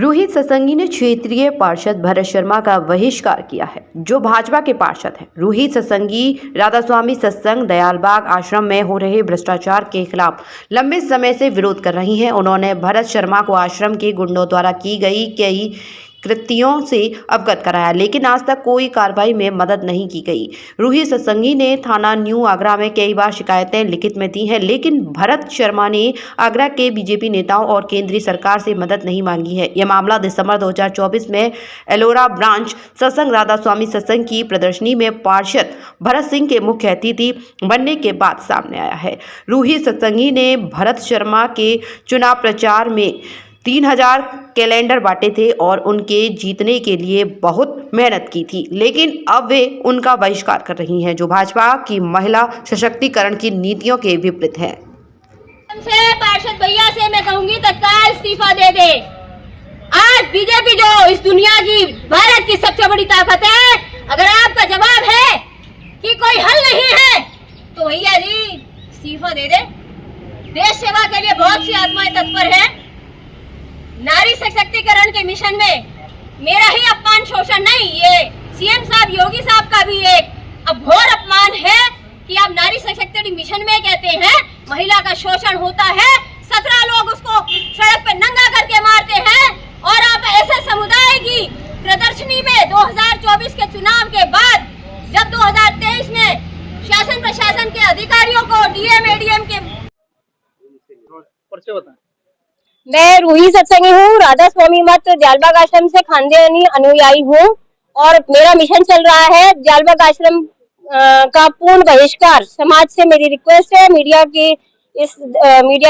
रोहित सत्संगी ने क्षेत्रीय पार्षद भरत शर्मा का बहिष्कार किया है, जो भाजपा के पार्षद हैं। रोहित सत्संगी राधास्वामी सत्संग दयालबाग आश्रम में हो रहे भ्रष्टाचार के खिलाफ लंबे समय से विरोध कर रही हैं। उन्होंने भरत शर्मा को आश्रम के गुंडों द्वारा की गई कई कृत्यों से अवगत कराया, लेकिन आज तक कोई कार्रवाई में मदद नहीं की गई। रोहित सत्संगी ने थाना न्यू आगरा में कई बार शिकायतें लिखित में दी हैं, लेकिन भरत शर्मा ने आगरा के बीजेपी नेताओं और केंद्रीय सरकार से मदद नहीं मांगी है। यह मामला दिसंबर 2024 में एलोरा ब्रांच सत्संग राधास्वामी सत्संग की प्रदर्शनी में पार्षद भरत सिंह के मुख्य अतिथि बनने के बाद सामने आया है। रोहित सत्संगी ने भरत शर्मा के चुनाव प्रचार में 3000 कैलेंडर बांटे थे और उनके जीतने के लिए बहुत मेहनत की थी, लेकिन अब वे उनका बहिष्कार कर रही हैं, जो भाजपा की महिला सशक्तिकरण की नीतियों के विपरीत है। पार्षद भैया से मैं कहूंगी तत्काल इस्तीफा दे दे। आज बीजेपी जो इस दुनिया की भारत की सबसे बड़ी ताकत है, अगर आपका जवाब है कि कोई हल नहीं है तो भैया जी इस्तीफा दे दे। देश सेवा के लिए बहुत सी आत्माएं तत्पर है। नारी सशक्तिकरण के मिशन में मेरा ही अपमान शोषण नहीं, ये सीएम साहब योगी साहब का भी एक घोर अपमान है कि आप नारी सशक्तिकरण मिशन में कहते हैं महिला का शोषण होता है, 17 लोग उसको सड़क पे नंगा करके मारते हैं, और आप ऐसे समुदाय की प्रदर्शनी में 2024 के चुनाव के बाद जब 2023 में शासन प्रशासन के अधिकारियों को डीएम एडीएम के मैं रूही सत्संगी हूँ, राधा स्वामी मठ जालबाग आश्रम से खानदेनी अनुयायी हूँ और मेरा मिशन चल रहा है जालबाग आश्रम का पूर्ण बहिष्कार। समाज से मेरी रिक्वेस्ट है, मीडिया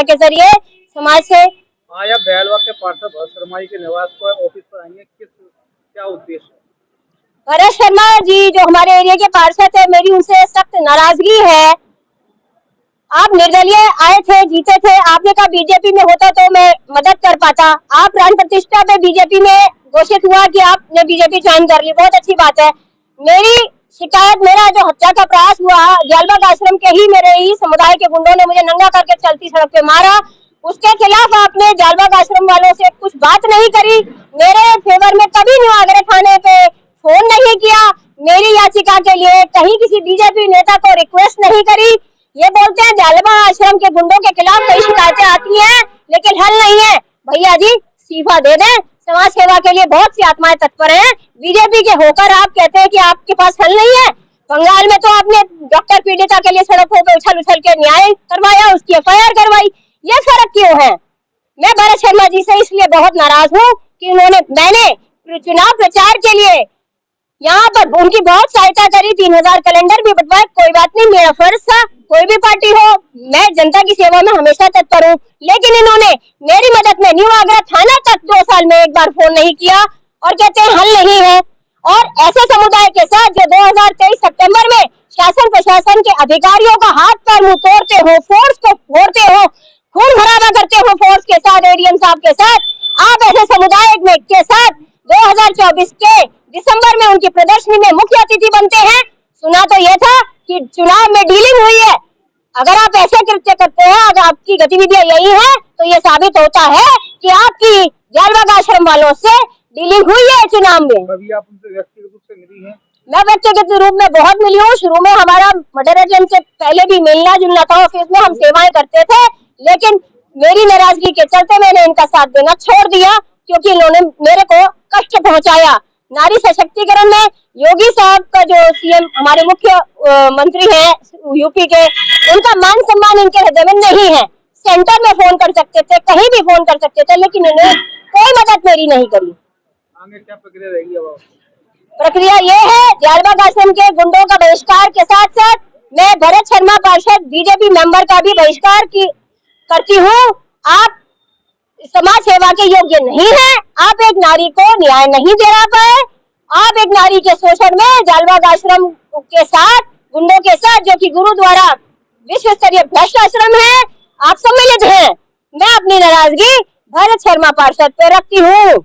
के जरिए समाज से। आज आप दयालबाग के पार्षद भरत शर्मा जी के निवास पर ऑफिस पर आएंगे, क्या उद्देश्य है? भरत शर्मा जी जो हमारे एरिया के पार्षद है, मेरी उनसे सख्त नाराजगी है। आप निर्दलीय आए थे, जीते थे, आपने कहा बीजेपी में होता तो मैं मदद कर पाता। आप प्राण प्रतिष्ठा पे बीजेपी में घोषित हुआ कि आपने बीजेपी ज्वाइन कर ली, बहुत अच्छी बात है। मेरी शिकायत, मेरा जो हत्या का प्रयास हुआ जालबाग आश्रम के ही मेरे ही समुदाय के गुंडों ने मुझे नंगा करके चलती सड़क पे मारा, उसके खिलाफ आपने जालबाग आश्रम वालों से कुछ बात नहीं करी। मेरे फेवर में कभी न्यू आगरा थाने पे फोन नहीं किया, मेरी याचिका के लिए कहीं किसी बीजेपी नेता को रिक्वेस्ट नहीं करी। ये बोलते हैं जालबाग आश्रम के गुंडों के खिलाफ कई शिकायतें आती हैं, लेकिन हल नहीं है। भैया जी इस्तीफा दे दें, समाज सेवा के लिए बहुत सी आत्माएं तत्पर हैं। बीजेपी के होकर आप कहते हैं कि आपके पास हल नहीं है। बंगाल में तो आपने डॉक्टर पीड़िता के लिए सड़कों पर उछल उछल के न्याय करवाया, उसकी एफआईआर करवाई, ये फर्क क्यों है? मैं भरत शर्मा जी से इसलिए बहुत नाराज हूँ कि मैंने चुनाव प्रचार के लिए यहाँ पर उनकी बहुत सहायता करी, 3000 कैलेंडर भी बंटवाए, कोई बात नहीं, मेरा फर्ज था। कोई भी पार्टी हो, मैं जनता की सेवा में हमेशा तत्पर हूँ, लेकिन इन्होंने मेरी मदद में न्यू आगरा थाना तक 2 साल में एक बार फोन नहीं किया और कहते हैं हल नहीं है। और ऐसे समुदाय के साथ जो 2023 सितंबर में शासन प्रशासन के अधिकारियों का हाथ पैर मुंह तोड़ते हो, फोर्स को फोड़ते हो, खून खराबा करते हो फोर्स के साथ, एडीएम साहब के साथ, आप ऐसे समुदाय के साथ 2024 के दिसंबर में उनकी प्रदर्शनी में मुख्य अतिथि बनते हैं। सुना तो यह था कि चुनाव में डीलिंग हुई है। अगर आप ऐसे कृत्य करते हैं, अगर आपकी गतिविधियां यही है, तो यह साबित होता है कि आपकी जालबाग आश्रम वालों से डीलिंग हुई है चुनाव में। कभी आप उनसे व्यक्तिगत रूप से मिली हैं? मैं व्यक्तिगत रूप में बहुत मिली हूँ। शुरू में हमारा मॉडरेशन से पहले भी मिलना जुलना था, ऑफिस में हम सेवाएं करते थे, लेकिन मेरी नाराजगी के चलते मैंने इनका साथ देना छोड़ दिया, क्योंकि इन्होंने मेरे को कष्ट पहुंचाया। नारी सशक्तिकरण में योगी साहब का जो सीएम हमारे मुख्य मंत्री हैं यूपी के, उनका मान सम्मान इनके हृदय में नहीं है। सेंटर में फोन कर सकते थे, कहीं भी फोन कर सकते थे, लेकिन इन्होंने कोई मदद मेरी नहीं करी। आगे क्या प्रक्रिया रहेगी? अब प्रक्रिया ये है, जालबाग आश्रम के गुंडों का बहिष्कार के साथ साथ मैं भरत शर्मा पार्षद बीजेपी मेंबर का भी बहिष्कार करती हूँ। आप समाज सेवा के योग्य नहीं है, आप एक नारी को न्याय नहीं दिला पाए, आप एक नारी के शोषण में जालबाग आश्रम के साथ गुंडों के साथ, जो कि गुरु द्वारा विश्व स्तरीय भ्रष्ट आश्रम है, आप सम्मिलित हैं। मैं अपनी नाराजगी भरत शर्मा पार्षद पे रखती हूँ।